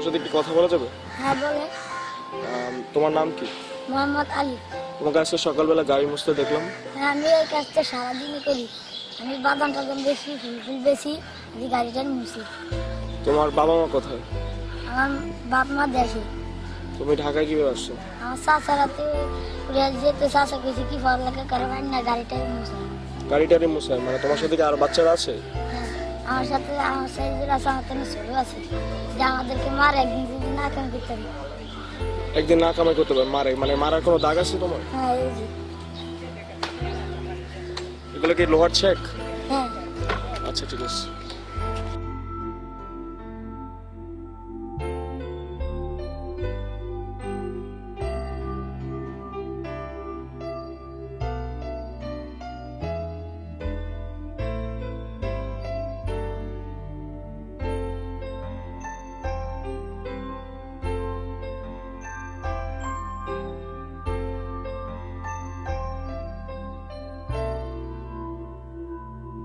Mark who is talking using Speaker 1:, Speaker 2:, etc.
Speaker 1: তোমার সাথে একটু কথা বলা যাবে?
Speaker 2: হ্যাঁ বলে।
Speaker 1: তোমার নাম কি?
Speaker 2: মোহাম্মদ আলী।
Speaker 1: তোমাকে আজকে সকালবেলা গাড়ি মুছতে দেখলাম।
Speaker 2: হ্যাঁ আমি এই কাজটা সারাদিনই করি। আমি বাদাম টাদাম বেশি ফুল বেশি এই গাড়িটা মুছি।
Speaker 1: তোমার বাবা মা কোথায়?
Speaker 2: আমার বাপ মা দেশে।
Speaker 1: তুমি ঢাকায় কিভাবে আসছো?
Speaker 2: আমার চাচারাতে যেতে চাচা কেছি কি পড়ালেখা করে না গাড়িটাই মুছে।
Speaker 1: গাড়িটারে মুছায় মানে তোমার সাথে কি আর বাচ্চারা আছে?
Speaker 2: হ্যাঁ আমার সাথে আমার সাইজের আছে, আমার তো ছোট আছে যে আমাদেরকে মার একদিন যদি না কেন করতে হবে।
Speaker 1: একদিন না কামাই করতে পারবে মারে, মানে মারার কোনো দাগ আছে তোমার?
Speaker 2: হ্যাঁ এই যে।
Speaker 1: এগুলো কি লোহার চেক?
Speaker 2: হ্যাঁ
Speaker 1: আচ্ছা ঠিক আছে।